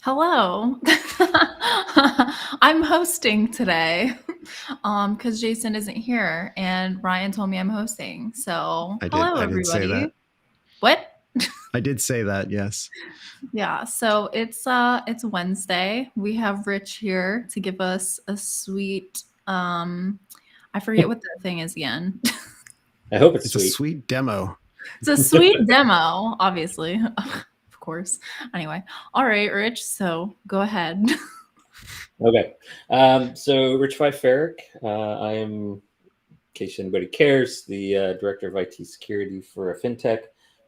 Hello. I'm hosting today because Jason isn't here and Ryan told me I'm hosting. So, I hello did say that. everybody. What? I did say that, yes. Yeah, so it's Wednesday. We have Rich here to give us a sweet I forget what the thing is again. I hope it's It's a sweet. sweet demo. It's a sweet demo, obviously. Of course. Anyway, all right, Rich, so go ahead. Okay. So Rich Fifarek, I am, in case anybody cares, the director of IT security for a fintech.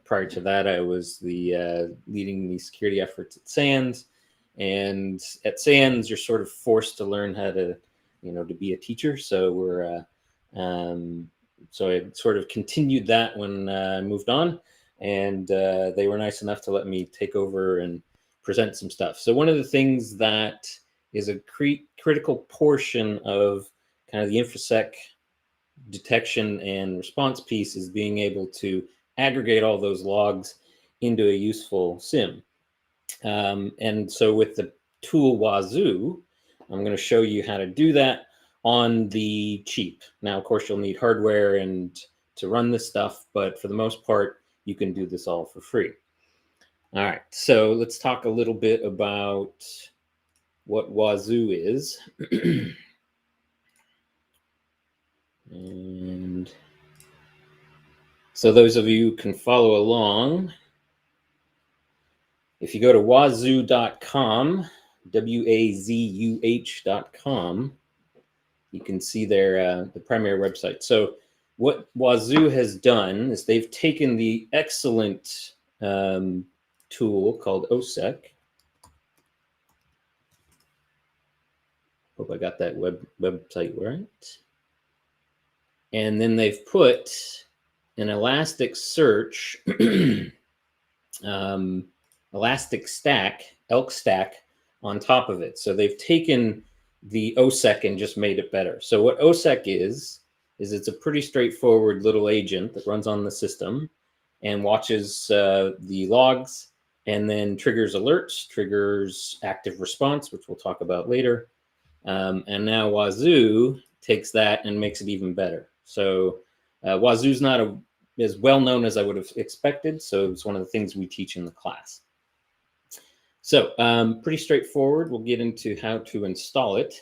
Prior to that, I was the leading the security efforts at SANS. And at SANS, you're sort of forced to learn how to, to be a teacher. So so I sort of continued that when I moved on, and they were nice enough to let me take over and present some stuff. So one of the things that is a critical portion of kind of the Infosec detection and response piece is being able to aggregate all those logs into a useful SIM. And so with the tool Wazuh, I'm going to show you how to do that on the cheap. Now, of course, you'll need hardware and to run this stuff, but for the most part, you can do this all for free. All right, so let's talk a little bit about what Wazuh is. And so those of you who can follow along, if you go to wazuh.com, wazuh.com, you can see their the primary website. So what Wazuh has done is they've taken the excellent tool called OSSEC. Hope I got that website right. And then they've put an Elasticsearch Elastic Stack, ELK stack on top of it. So they've taken the OSSEC and just made it better. So what OSSEC is it's a pretty straightforward little agent that runs on the system and watches the logs and then triggers alerts, triggers active response, which we'll talk about later. And now Wazuh takes that and makes it even better. So Wazuh's not as well known as I would have expected. So it's one of the things we teach in the class. So pretty straightforward. We'll get into how to install it.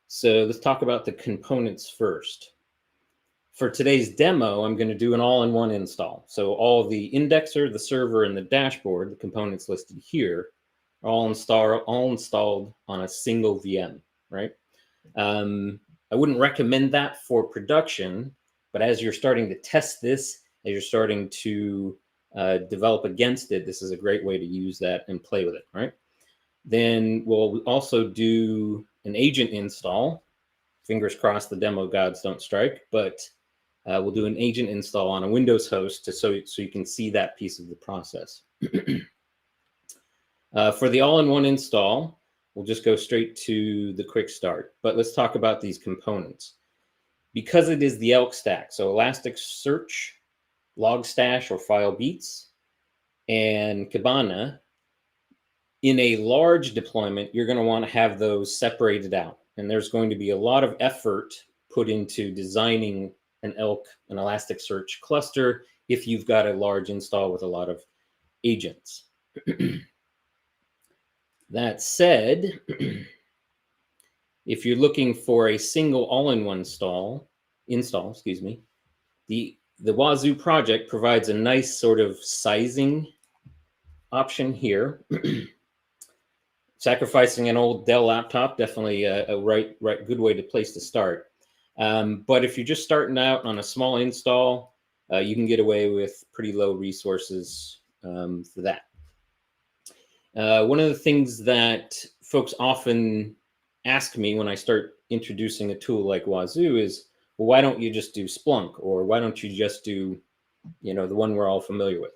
So let's talk about the components first. For today's demo, I'm going to do an all-in-one install. So all the indexer, the server, and the dashboard, the components listed here, are all installed on a single VM, right? I wouldn't recommend that for production, but as you're starting to test this, as you're starting to develop against it, this is a great way to use that and play with it, right? Then we'll also do an agent install. Fingers crossed the demo gods don't strike, but we'll do an agent install on a Windows host so you can see that piece of the process. For the all-in-one install, we'll just go straight to the quick start. But let's talk about these components. Because it is the ELK stack, so Elasticsearch, Logstash or FileBeats, and Kibana, in a large deployment, you're going to want to have those separated out. And there's going to be a lot of effort put into designing an Elasticsearch cluster if you've got a large install with a lot of agents. That said, if you're looking for a single all-in-one install, the Wazuh project provides a nice sort of sizing option here. Sacrificing an old Dell laptop, definitely a good way to place to start. But if you're just starting out on a small install, you can get away with pretty low resources for that. One of the things that folks often ask me when I start introducing a tool like Wazuh is, well, why don't you just do Splunk? Or why don't you just do, the one we're all familiar with?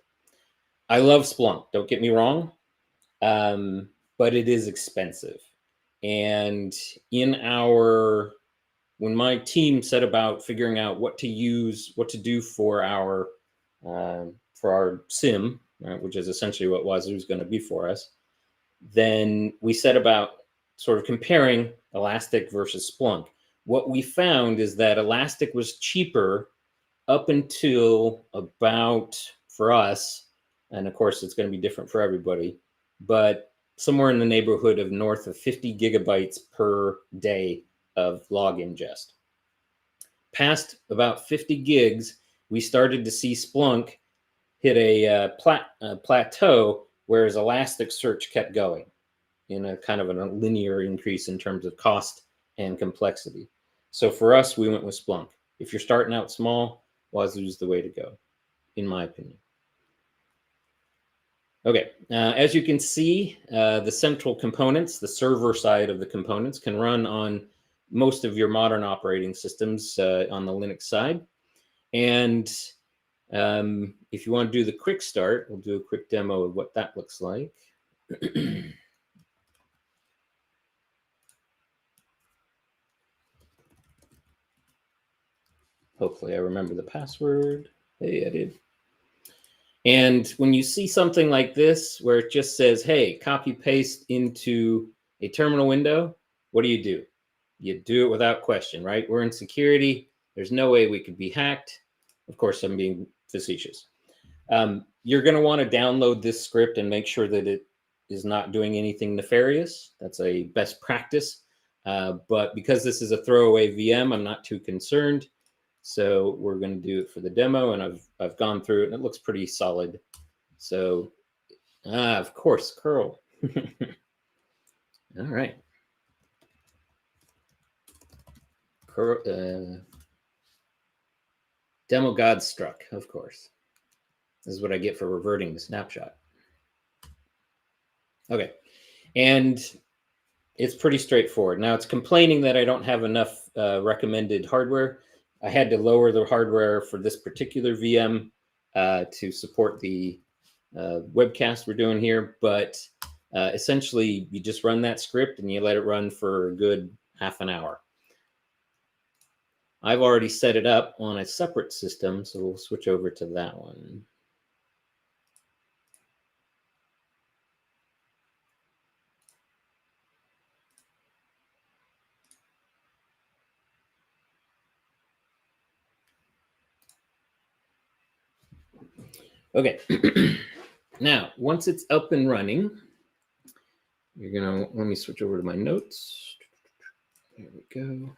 I love Splunk, don't get me wrong, but it is expensive. And when my team set about figuring out what to do for our SIM, right, which is essentially what Wazuh is going to be for us, then we set about sort of comparing Elastic versus Splunk. What we found is that Elastic was cheaper up until about, for us, and of course it's going to be different for everybody, but somewhere in the neighborhood of north of 50 gigabytes per day of log ingest. Past about 50 gigs, we started to see Splunk hit a plateau, whereas Elasticsearch kept going in a kind of a linear increase in terms of cost and complexity. So for us, we went with Splunk. If you're starting out small, Wazuh is the way to go, in my opinion. Okay, as you can see, the central components, the server side of the components, can run on most of your modern operating systems on the Linux side. And if you want to do the quick start, we'll do a quick demo of what that looks like. Hopefully I remember the password. Hey, I did. And when you see something like this, where it just says, hey, copy paste into a terminal window, what do? You do it without question, right? We're in security. There's no way we could be hacked. Of course, I'm being facetious. You're going to want to download this script and make sure that it is not doing anything nefarious. That's a best practice. But because this is a throwaway VM, I'm not too concerned. So we're going to do it for the demo, and I've gone through it, and it looks pretty solid. So, of course, curl. All right. Curl, demo god struck, of course. This is what I get for reverting the snapshot. Okay, and it's pretty straightforward. Now it's complaining that I don't have enough recommended hardware. I had to lower the hardware for this particular VM to support the webcast we're doing here, but essentially you just run that script and you let it run for a good half an hour. I've already set it up on a separate system, so we'll switch over to that one. Okay, now once it's up and running, you're gonna, let me switch over to my notes. There we go.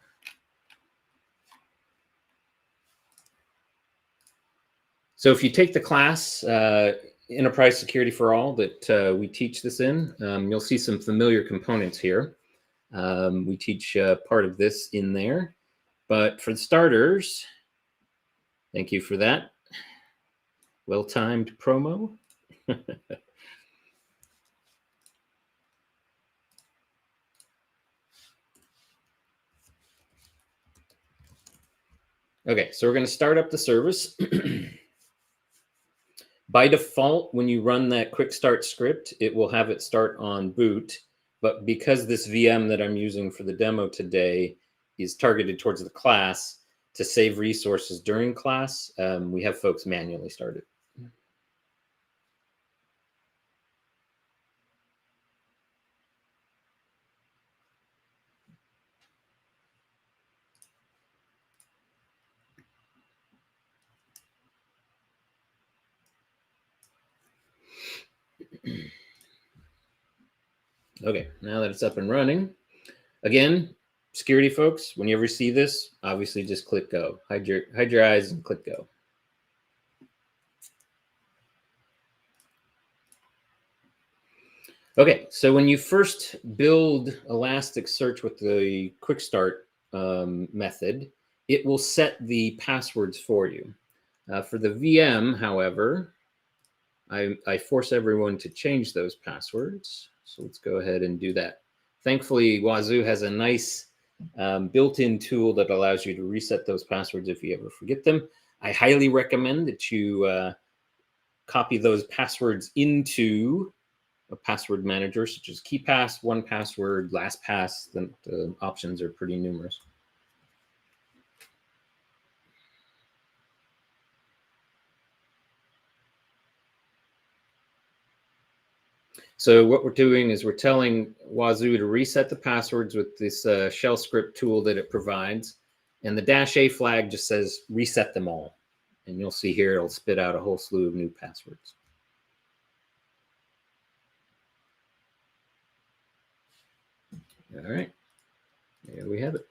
So if you take the class Enterprise Security for All that we teach this in, you'll see some familiar components here. We teach part of this in there, but for the starters, thank you for that. Well-timed promo. Okay, so we're going to start up the service. By default, when you run that quick start script, it will have it start on boot. But because this VM that I'm using for the demo today is targeted towards the class to save resources during class, we have folks manually start it. Okay, now that it's up and running, again, security folks, when you ever see this, obviously just click go. Hide your eyes and click go. Okay, so when you first build Elasticsearch with the quick start method, it will set the passwords for you. For the VM, however, I force everyone to change those passwords. So let's go ahead and do that. Thankfully, Wazuh has a nice built-in tool that allows you to reset those passwords if you ever forget them. I highly recommend that you copy those passwords into a password manager, such as KeePass, 1Password, LastPass. The options are pretty numerous. So what we're doing is we're telling Wazuh to reset the passwords with this shell script tool that it provides. And the -A flag just says reset them all. And you'll see here, it'll spit out a whole slew of new passwords. All right, there we have it.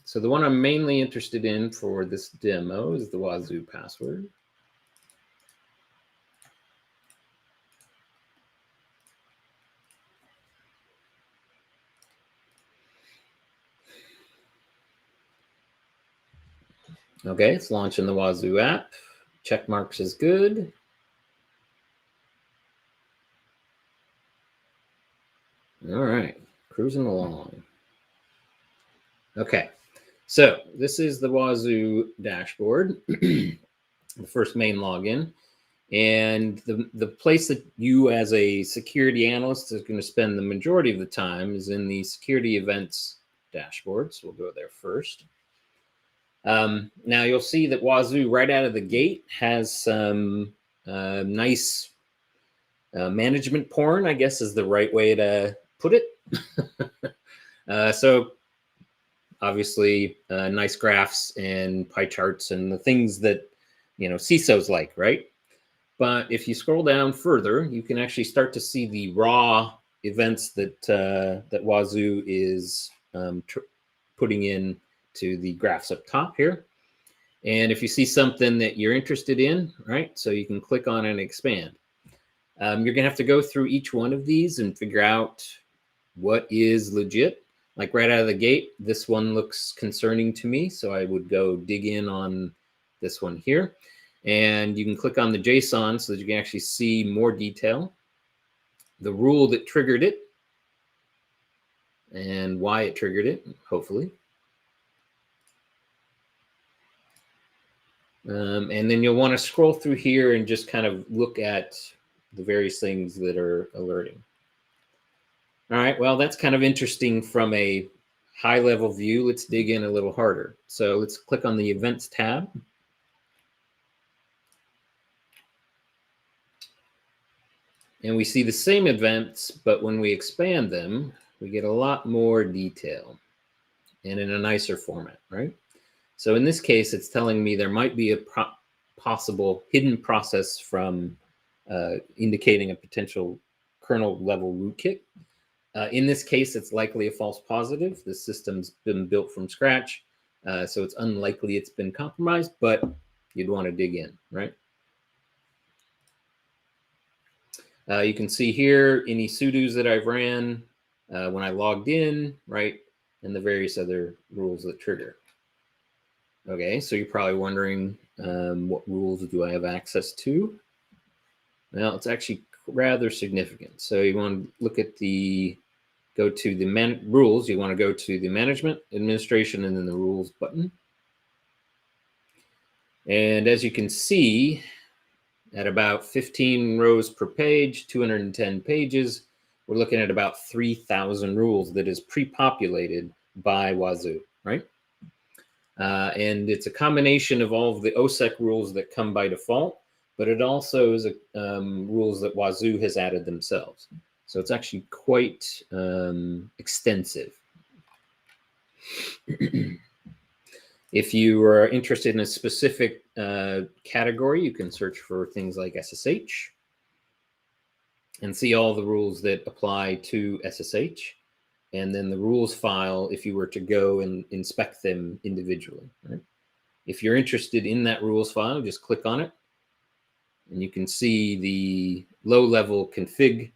So the one I'm mainly interested in for this demo is the Wazuh password. Okay, it's launching the Wazuh app. Check marks is good. All right, cruising along. Okay, so this is the Wazuh dashboard, the first main login. And the place that you as a security analyst is going to spend the majority of the time is in the security events dashboard. So we'll go there first. Now you'll see that Wazuh right out of the gate has some nice management porn, I guess is the right way to put it. So obviously nice graphs and pie charts and the things that, you know, CISOs like, right? But if you scroll down further, you can actually start to see the raw events that that Wazuh is putting in to the graphs up top here. And if you see something that you're interested in, right, so you can click on it and expand. You're gonna have to go through each one of these and figure out what is legit. Like right out of the gate, this one looks concerning to me, so I would go dig in on this one here. And you can click on the JSON so that you can actually see more detail, the rule that triggered it, and why it triggered it, hopefully. And then you'll want to scroll through here and just kind of look at the various things that are alerting. All right, well, that's kind of interesting from a high-level view. Let's dig in a little harder. So let's click on the Events tab. And we see the same events, but when we expand them, we get a lot more detail and in a nicer format, right? So in this case, it's telling me there might be a possible hidden process from indicating a potential kernel level rootkit. In this case, it's likely a false positive. The system's been built from scratch, so it's unlikely it's been compromised, but you'd want to dig in, right? You can see here any sudos that I've ran when I logged in, right? And the various other rules that trigger. Okay, so you're probably wondering what rules do I have access to? Well, it's actually rather significant. So you want to look at the, go to the rules. You want to go to the management, administration, and then the rules button. And as you can see, at about 15 rows per page, 210 pages, we're looking at about 3,000 rules that is pre-populated by Wazuh, right? And it's a combination of all of the OSSEC rules that come by default, but it also is rules that Wazuh has added themselves. So it's actually quite extensive. If you are interested in a specific category, you can search for things like SSH and see all the rules that apply to SSH. And then the rules file, if you were to go and inspect them individually, right? If you're interested in that rules file, just click on it. And you can see the low-level config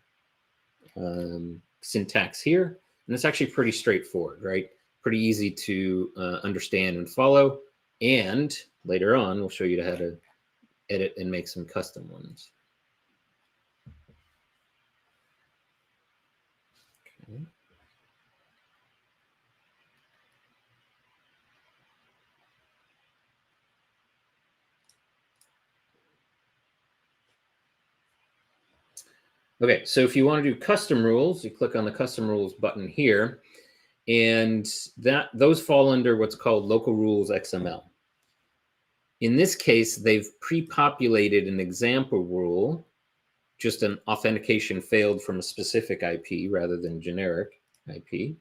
syntax here. And it's actually pretty straightforward, right? Pretty easy to understand and follow. And later on, we'll show you how to edit and make some custom ones. Okay. Okay, so if you want to do custom rules, you click on the custom rules button here, and those fall under what's called local rules XML. In this case, they've pre-populated an example rule just an authentication failed from a specific IP rather than generic IP.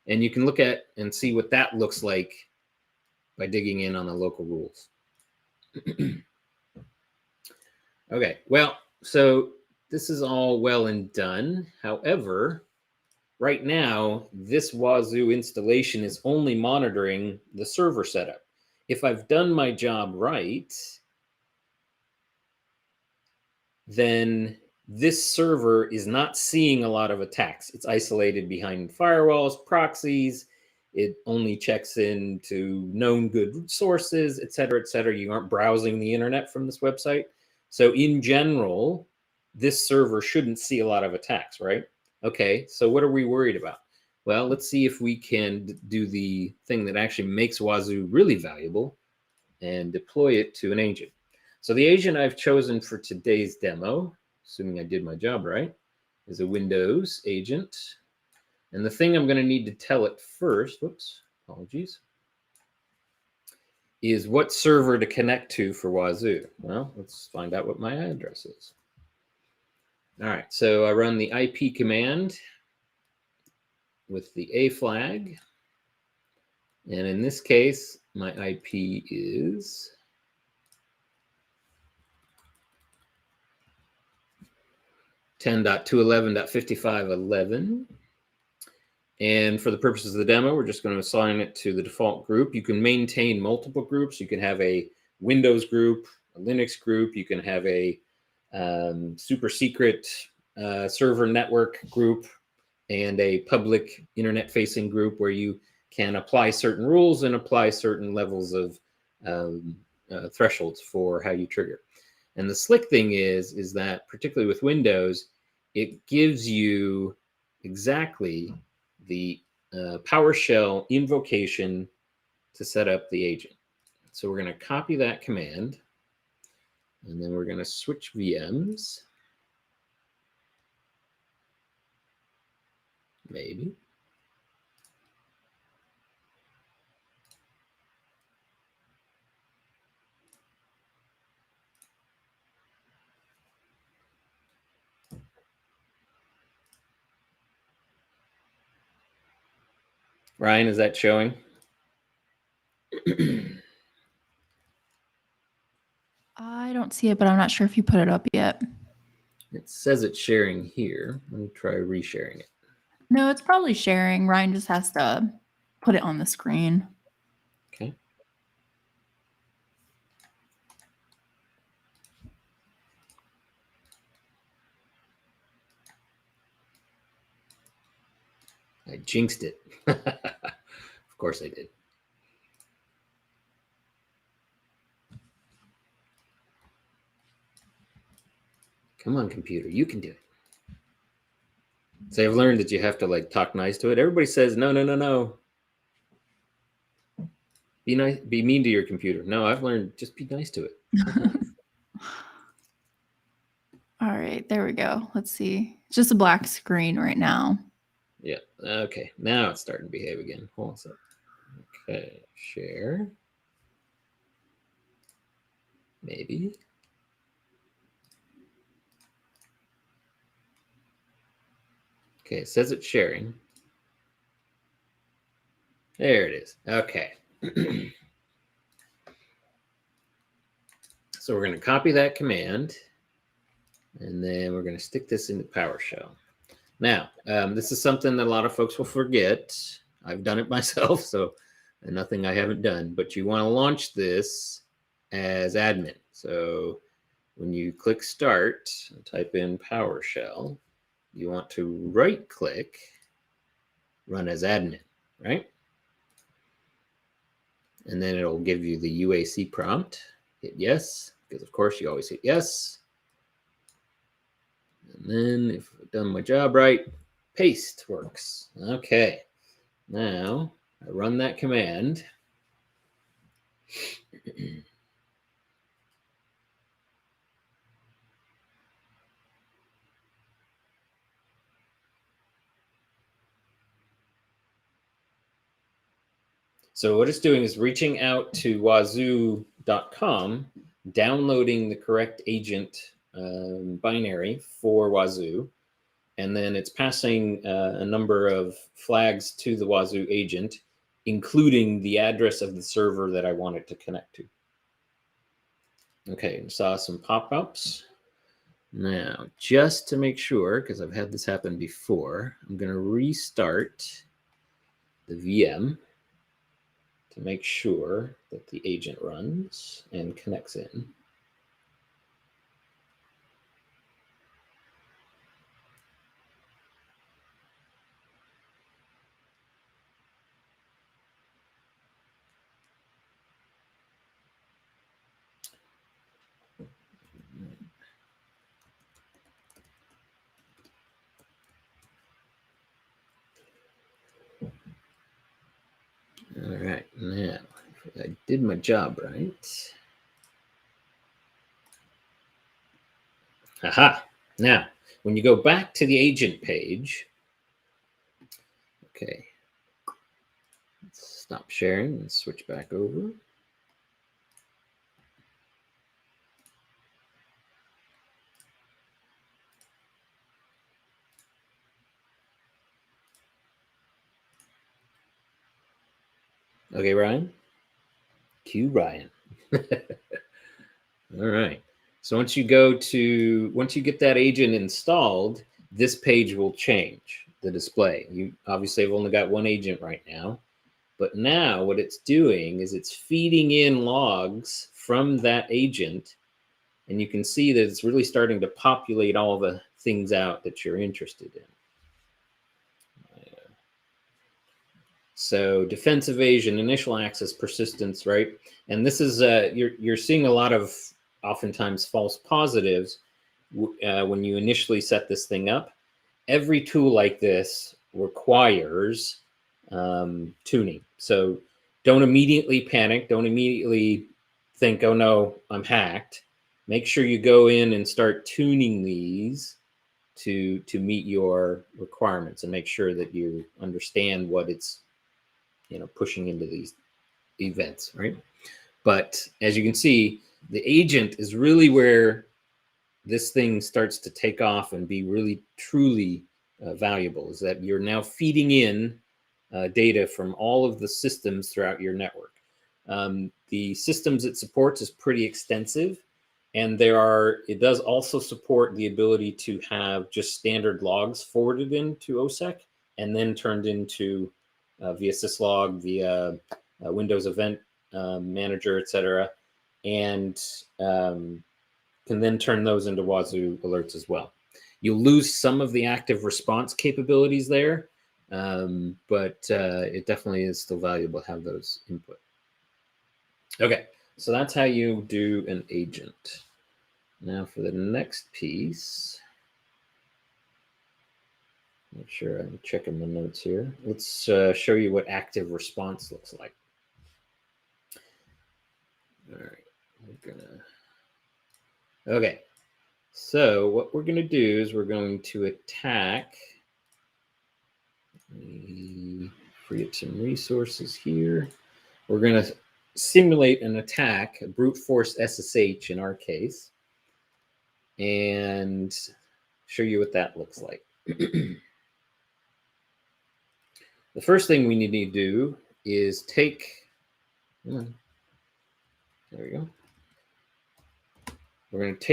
And you can look at and see what that looks like by digging in on the local rules. Okay, well, so this is all well and done. However, right now, this Wazuh installation is only monitoring the server setup. If I've done my job right, then this server is not seeing a lot of attacks. It's isolated behind firewalls, proxies. It only checks into known good sources, et cetera, et cetera. You aren't browsing the internet from this website. So in general, this server shouldn't see a lot of attacks, right? Okay, so what are we worried about? Well, let's see if we can do the thing that actually makes Wazuh really valuable and deploy it to an agent. So the agent I've chosen for today's demo, assuming I did my job right, is a Windows agent. And the thing I'm going to need to tell it first, whoops, apologies, is what server to connect to for Wazuh. Well, let's find out what my address is. All right, so I run the IP command with the A flag. And in this case, my IP is 10.211.55.11. And for the purposes of the demo, we're just going to assign it to the default group. You can maintain multiple groups. You can have a Windows group, a Linux group. You can have a super secret server network group and a public internet-facing group where you can apply certain rules and apply certain levels of thresholds for how you trigger. And the slick thing is that, particularly with Windows, it gives you exactly the PowerShell invocation to set up the agent. So we're going to copy that command, and then we're going to switch VMs. Maybe. Ryan, is that showing? I don't see it, but I'm not sure if you put it up yet. It says it's sharing here. Let me try resharing it. No, it's probably sharing. Ryan just has to put it on the screen. Okay. I jinxed it. Of course I did. Come on, computer, you can do it. So I've learned that you have to like talk nice to it. Everybody says, no, no, no, no. Be nice, be mean to your computer. No, I've learned just be nice to it. All right, there we go. Let's see. It's just a black screen right now. Yeah, okay. Now it's starting to behave again. Hold on a second. Okay, share. Maybe. Okay, it says it's sharing. There it is. Okay. So we're going to copy that command, and then we're going to stick this into PowerShell. Now, this is something that a lot of folks will forget. I've done it myself, so nothing I haven't done. But you want to launch this as admin. So when you click Start and type in PowerShell, you want to right-click, Run as admin, right? And then it'll give you the UAC prompt. Hit yes, because of course you always hit yes. And then if I've done my job right, paste works. Okay, now I run that command. So what it's doing is reaching out to wazuh.com, downloading the correct agent binary for Wazuh, and then it's passing a number of flags to the Wazuh agent, including the address of the server that I want it to connect to. Okay, saw some pop-ups. Now, just to make sure, because I've had this happen before, I'm going to restart the VM to make sure that the agent runs and connects in. All right, now I did my job right. Aha! Now, when you go back to the agent page, okay, let's stop sharing and switch back over. Okay, Ryan. Cue Ryan. All right. So once you get that agent installed, this page will change the display. You obviously have only got one agent right now, but now what it's doing is it's feeding in logs from that agent, and you can see that it's really starting to populate all the things out that you're interested in. So defense evasion, initial access, persistence, right? And this is you're seeing a lot of oftentimes false positives when you initially set this thing up. Every tool like this requires tuning. So don't immediately panic. Don't immediately think, oh no, I'm hacked. Make sure you go in and start tuning these to meet your requirements, and make sure that you understand what it's pushing into these events, right? But as you can see, the agent is really where this thing starts to take off and be really truly valuable, is that you're now feeding in data from all of the systems throughout your network. The systems it supports is pretty extensive, and it does also support the ability to have just standard logs forwarded into OSSEC and then turned into via syslog, via Windows Event Manager, etc., and can then turn those into Wazuh alerts as well. You'll lose some of the active response capabilities there, but it definitely is still valuable to have those input. Okay, so that's how you do an agent. Now for the next piece. Make sure I'm checking the notes here. Let's show you what active response looks like. All right, we're gonna. Okay, so what we're gonna do is we're going to attack. Free up some resources here. We're gonna simulate an attack, a brute force SSH in our case, and show you what that looks like. The first thing we need to do is take, there we go. We're going to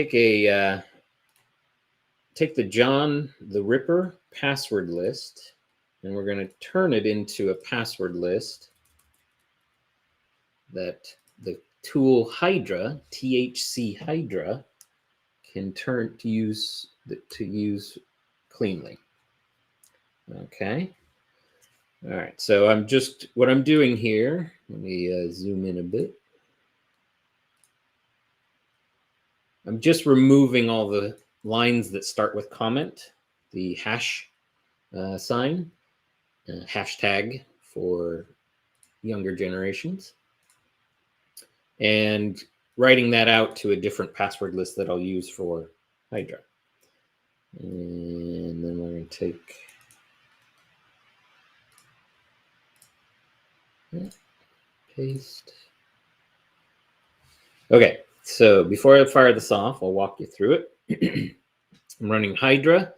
take the John the Ripper password list, and we're going to turn it into a password list that the tool Hydra, THC Hydra, can turn to use cleanly. Okay. All right, so what I'm doing here, let me zoom in a bit. I'm just removing all the lines that start with comment, the hash sign, hashtag for younger generations, and writing that out to a different password list that I'll use for Hydra. And then we're going to take paste. Okay, so before I fire this off, I'll walk you through it. I'm running Hydra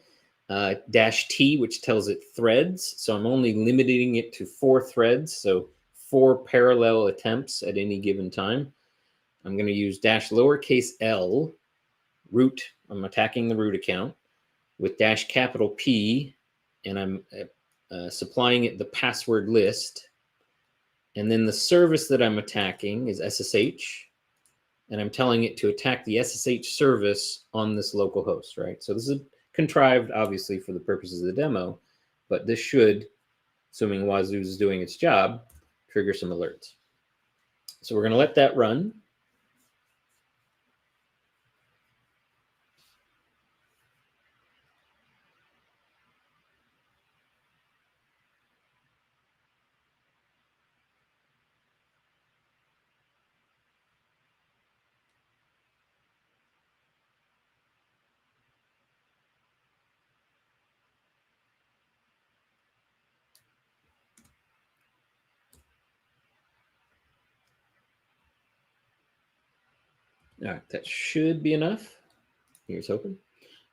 -T, which tells it threads. So I'm only limiting it to 4 threads. So 4 parallel attempts at any given time. I'm going to use -L root. I'm attacking the root account with -P, and I'm supplying it the password list. And then the service that I'm attacking is SSH, and I'm telling it to attack the SSH service on this local host, right? So this is contrived, obviously, for the purposes of the demo, but this should, assuming Wazuh is doing its job, trigger some alerts. So we're going to let that run. All right, that should be enough. Here's hoping.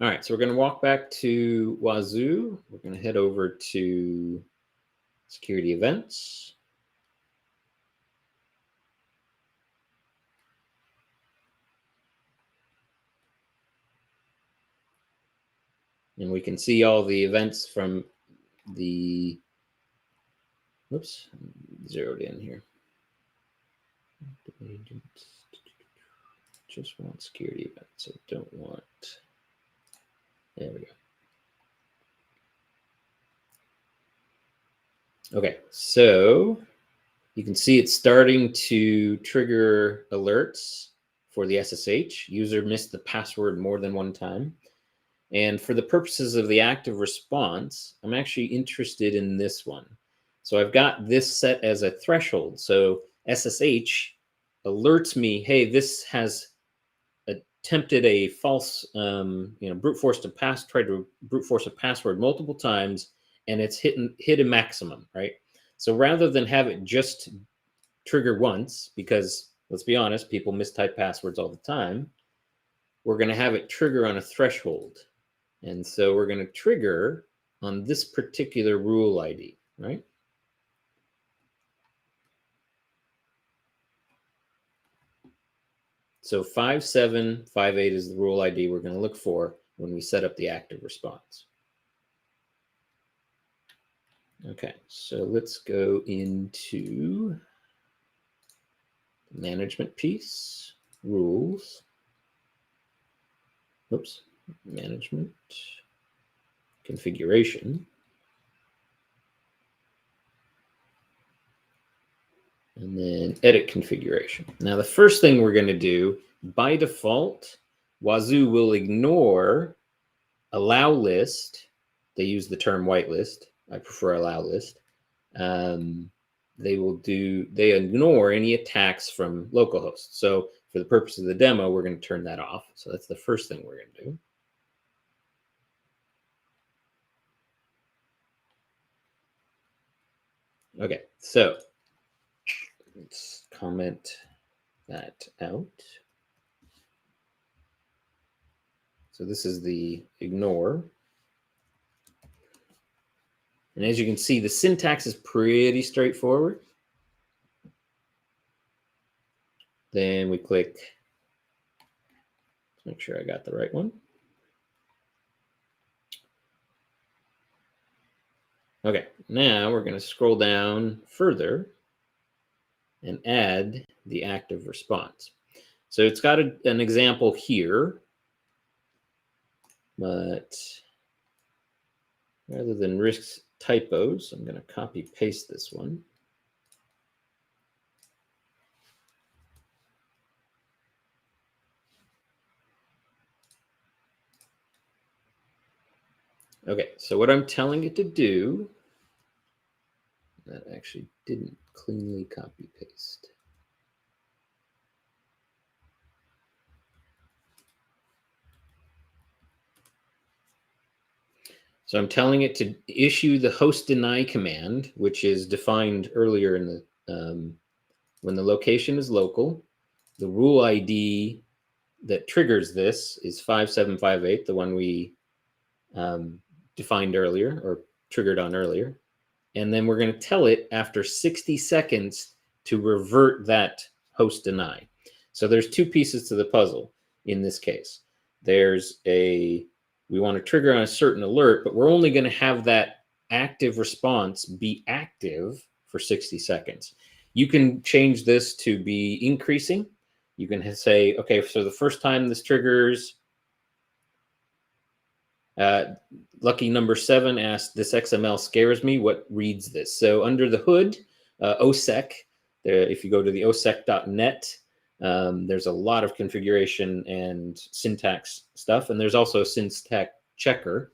All right, so we're going to walk back to Wazuh. We're going to head over to security events. And we can see all the events from the, whoops, zeroed in here. Just want security events. I don't want, there we go. Okay, so you can see it's starting to trigger alerts for the SSH. User missed the password more than one time. And for the purposes of the active response, I'm actually interested in this one. So I've got this set as a threshold. So SSH alerts me, hey, this has attempted a false, brute force to tried to brute force a password multiple times, and it's hit a maximum, right? So rather than have it just trigger once, because let's be honest, people mistype passwords all the time, we're going to have it trigger on a threshold. And so we're going to trigger on this particular rule ID, right? So 5758 is the rule ID we're going to look for when we set up the active response. Okay, so let's go into the management piece, rules. Oops, management, configuration. And then edit configuration. Now, the first thing we're going to do, by default, Wazuh will ignore allow list. They use the term whitelist. I prefer allow list. They ignore any attacks from localhost. So for the purpose of the demo, we're going to turn that off. So that's the first thing we're going to do. Okay, so let's comment that out. So this is the ignore. And as you can see, the syntax is pretty straightforward. Then we click, let's make sure I got the right one. Okay, now we're going to scroll down further and add the active response. So it's got an example here, but rather than risk typos, I'm going to copy paste this one. Okay, so what I'm telling it to do, that actually didn't cleanly copy paste. So I'm telling it to issue the host deny command, which is defined earlier in the, when the location is local, the rule ID that triggers this is 5758, the one we defined earlier or triggered on earlier. And then we're going to tell it after 60 seconds to revert that host deny. So there's two pieces to the puzzle in this case. There's we want to trigger on a certain alert, but we're only going to have that active response be active for 60 seconds. You can change this to be increasing. You can say, okay, so the first time this triggers, lucky number 7 asked, this XML scares me. What reads this? So under the hood, OSSEC, if you go to the OSSEC.net, there's a lot of configuration and syntax stuff. And there's also a syntax checker.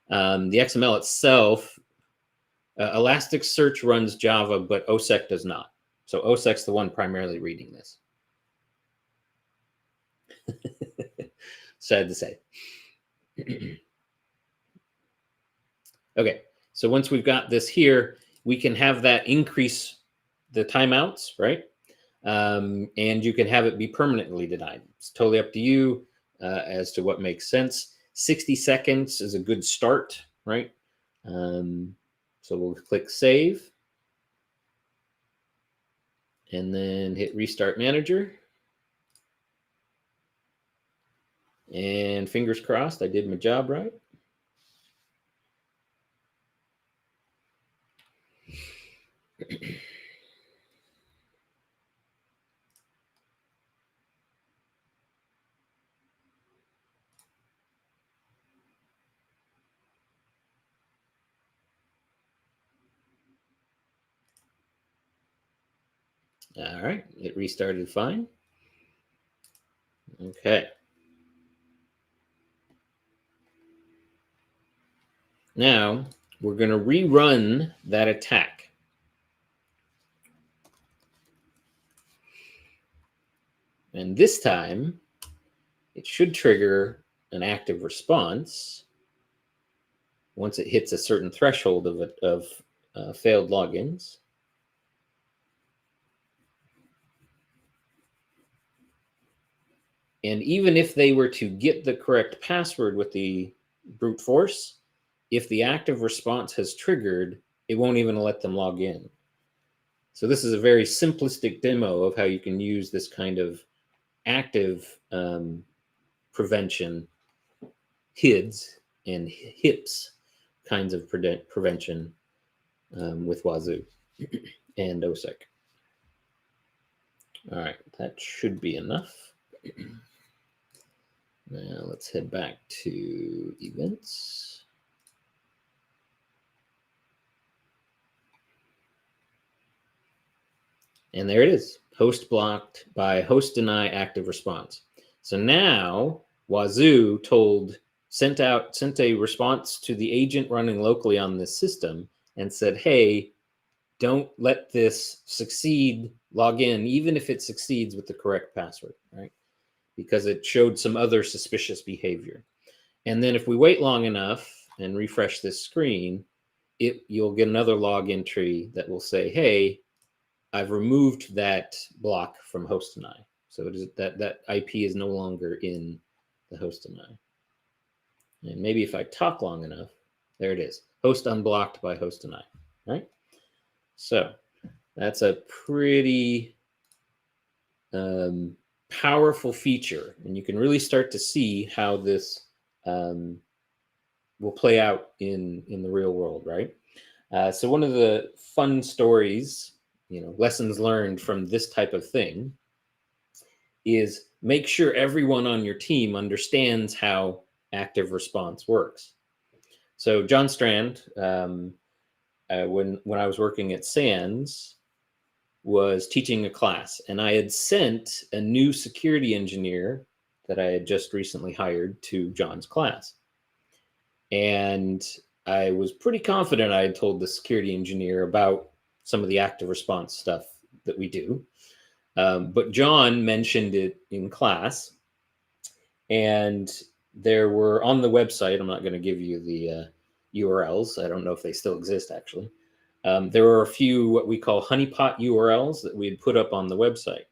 The XML itself, Elasticsearch runs Java, but OSSEC does not. So OSSEC's the one primarily reading this. Sad to say. Okay, so once we've got this here, we can have that increase the timeouts, right? And you can have it be permanently denied. It's totally up to you as to what makes sense. 60 seconds is a good start, right? So we'll click save and then hit restart manager. And fingers crossed, I did my job right. All right, it restarted fine. Okay. Now we're going to rerun that attack. And this time, it should trigger an active response once it hits a certain threshold of failed logins. And even if they were to get the correct password with the brute force, if the active response has triggered, it won't even let them log in. So this is a very simplistic demo of how you can use this kind of active prevention, HIDs and HIPs kinds of prevention with Wazuh and OSSEC. All right, that should be enough. Now let's head back to events. And there it is, host blocked by host deny active response. So now Wazuh sent a response to the agent running locally on this system and said, hey, don't let this succeed, log in, even if it succeeds with the correct password, right? Because it showed some other suspicious behavior. And then if we wait long enough and refresh this screen, you'll get another log entry that will say, hey, I've removed that block from host deny. So it is that IP is no longer in the host deny. And maybe if I talk long enough, there it is. Host unblocked by host deny, right? So that's a pretty powerful feature. And you can really start to see how this will play out in the real world, right? So one of the fun stories, lessons learned from this type of thing is make sure everyone on your team understands how active response works. So John Strand, when I was working at SANS, was teaching a class, and I had sent a new security engineer that I had just recently hired to John's class. And I was pretty confident I had told the security engineer about some of the active response stuff that we do. But John mentioned it in class, and there were on the website, I'm not going to give you the URLs. I don't know if they still exist, actually. There were a few what we call honeypot URLs that we had put up on the website,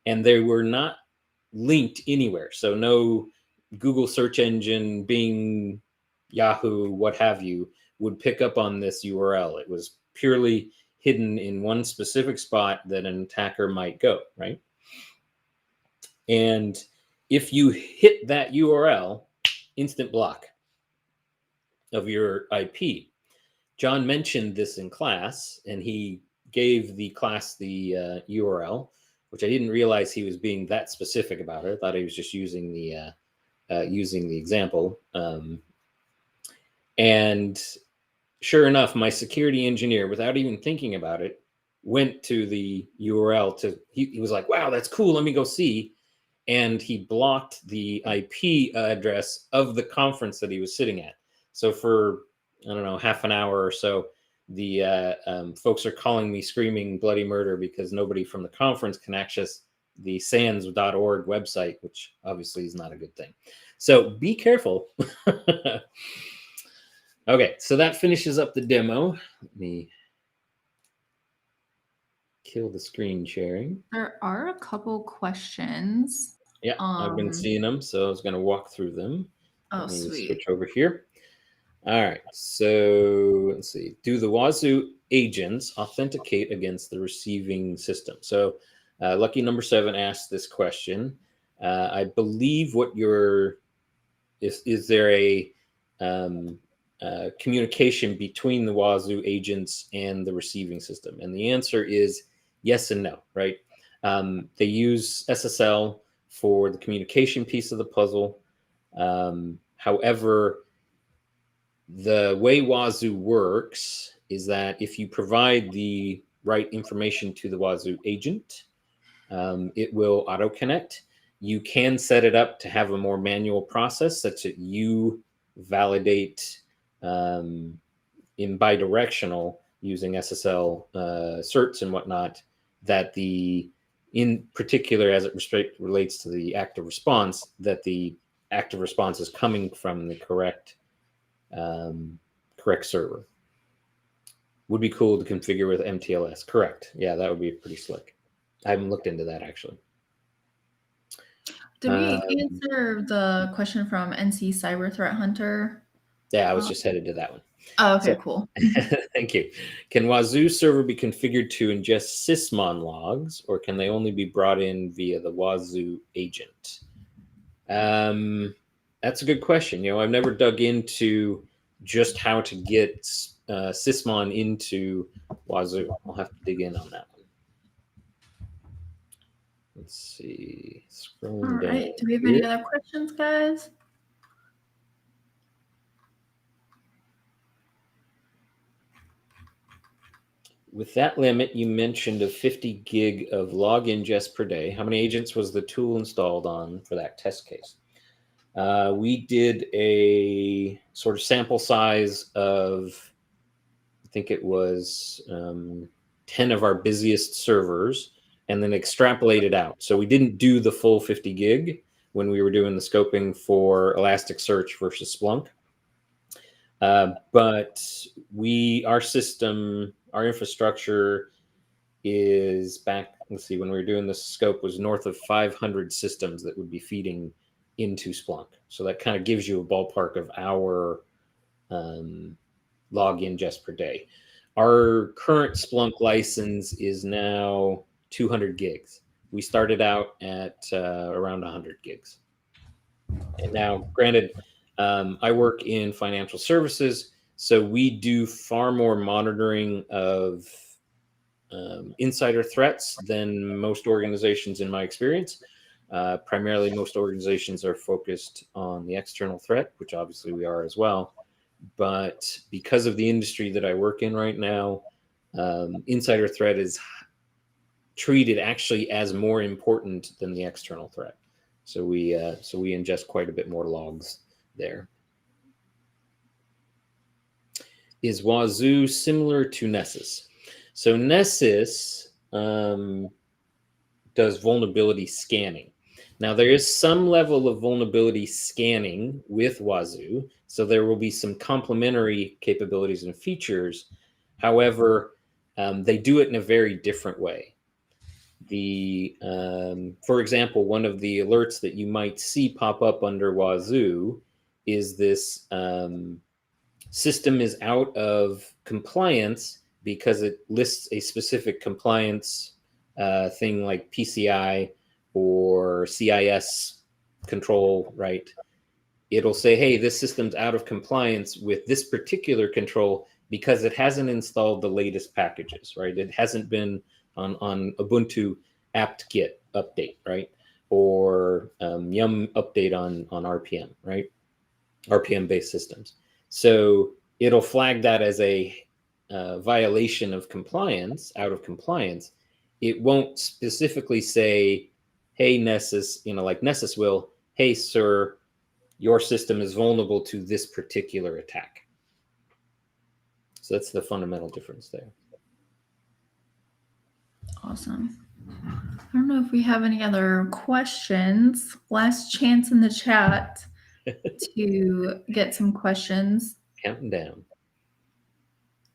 and they were not linked anywhere. So no Google search engine, Bing, Yahoo, what have you, would pick up on this URL. It was purely hidden in one specific spot that an attacker might go, right? And if you hit that URL, instant block of your IP. John mentioned this in class, and he gave the class the URL, which I didn't realize he was being that specific about it. I thought he was just using the example. And sure enough, my security engineer, without even thinking about it, went to the URL he was like, wow, that's cool. Let me go see. And he blocked the IP address of the conference that he was sitting at. So for, I don't know, half an hour or so, the folks are calling me screaming bloody murder because nobody from the conference can access the sans.org website, which obviously is not a good thing. So be careful. Okay, so that finishes up the demo. Let me kill the screen sharing. There are a couple questions. Yeah, I've been seeing them, so I was going to walk through them. Oh, Let me sweet. switch over here. All right, so let's see. Do the Wazuh agents authenticate against the receiving system? So lucky number 7 asked this question. I believe what is there a communication between the Wazuh agents and the receiving system? And the answer is yes and no, right? They use SSL for the communication piece of the puzzle. However, the way Wazuh works is that if you provide the right information to the Wazuh agent, it will auto-connect. You can set it up to have a more manual process such that you validate in bidirectional using SSL certs and whatnot, that in particular, as it relates to the active response, that the active response is coming from the correct server. Would be cool to configure with MTLS. Correct. Yeah, that would be pretty slick. I haven't looked into that actually. Did we answer the question from NC Cyber Threat Hunter? Yeah, I was just headed to that one. Oh, okay, cool. Thank you. Can Wazuh server be configured to ingest sysmon logs, or can they only be brought in via the Wazuh agent? That's a good question. You know, I've never dug into just how to get sysmon into Wazuh. I'll have to dig in on that one. Let's see. Scrolling down. All right. Do we have any other questions, guys? With that limit, you mentioned of 50 gig of log ingest per day. How many agents was the tool installed on for that test case? We did a sort of sample size of, I think it was 10 of our busiest servers, and then extrapolated out. So we didn't do the full 50 gig when we were doing the scoping for Elasticsearch versus Splunk. But our system, our infrastructure is back, let's see, when we were doing the scope was north of 500 systems that would be feeding into Splunk. So that kind of gives you a ballpark of our log ingest per day. Our current Splunk license is now 200 gigs. We started out at around 100 gigs. And now, granted, I work in financial services, so we do far more monitoring of insider threats than most organizations in my experience. Primarily, most organizations are focused on the external threat, which obviously we are as well. But because of the industry that I work in right now, insider threat is treated actually as more important than the external threat. So we ingest quite a bit more logs there. Is Wazuh similar to Nessus? So Nessus does vulnerability scanning. Now there is some level of vulnerability scanning with Wazuh, so there will be some complementary capabilities and features. However, they do it in a very different way. for example, one of the alerts that you might see pop up under Wazuh is this system is out of compliance because it lists a specific compliance thing like PCI or CIS control, right? It'll say, hey, this system's out of compliance with this particular control because it hasn't installed the latest packages, right? It hasn't been on Ubuntu apt-get update, right? Or yum update on RPM, right? RPM-based systems. So it'll flag that as a violation of compliance, out of compliance. It won't specifically say, hey, Nessus, like Nessus will, hey, sir, your system is vulnerable to this particular attack. So that's the fundamental difference there. Awesome. I don't know if we have any other questions. Last chance in the chat to get some questions. Counting down.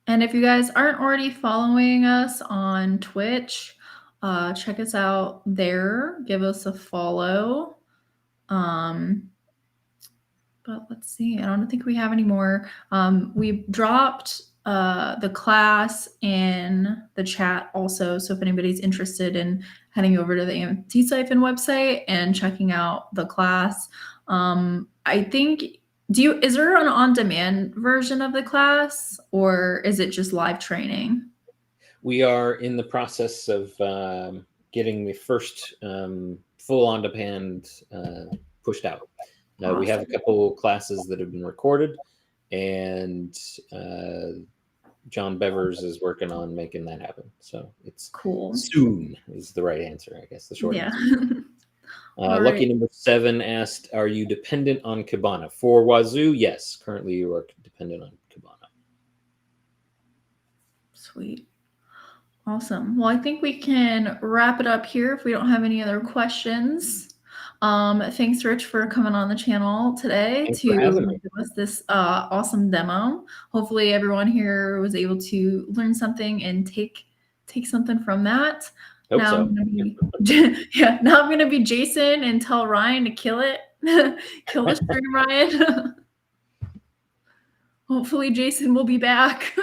And if you guys aren't already following us on Twitch, check us out there. Give us a follow. But let's see. I don't think we have any more. We dropped the class in the chat also. So if anybody's interested in heading over to the Antisyphon website and checking out the class, I think, is there an on-demand version of the class or is it just live training? We are in the process of getting the first full on-demand pushed out. Awesome. We have a couple classes that have been recorded, and John Bevers is working on making that happen. So it's cool. Soon is the right answer, I guess. The short answer. Lucky Right. number 7 asked, "Are you dependent on Kibana for Wazuh?" Yes, currently you are dependent on Kibana. Sweet. Awesome. Well, I think we can wrap it up here if we don't have any other questions. Thanks, Rich, for coming on the channel today to give us this awesome demo. Hopefully everyone here was able to learn something and take something from that. Hope now so. I'm gonna be Jason and tell Ryan to kill it. Kill the stream, Ryan. Hopefully Jason will be back.